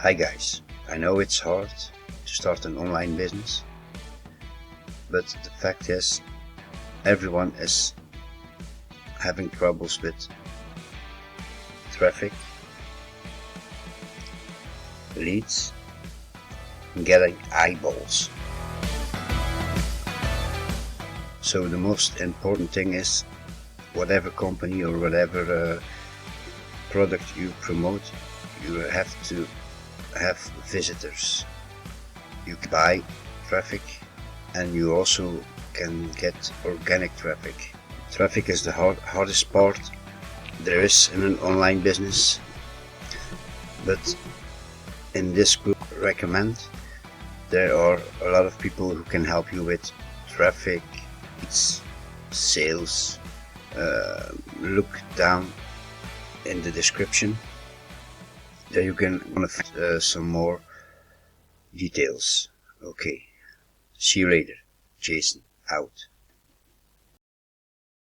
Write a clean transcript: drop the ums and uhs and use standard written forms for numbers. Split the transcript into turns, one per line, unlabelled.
Hi guys, I know it's hard to start an online business, but the fact is everyone is having troubles with traffic, leads, and getting eyeballs. So the most important thing is whatever company or whatever product you promote, you have to have visitors. You can buy traffic and you also can get organic traffic. Traffic is the hardest part there is in an online business, but in this group recommend there are a lot of people who can help you with traffic, sales. Look down in the description. There you can find some more details. Okay, see you later. Jason out.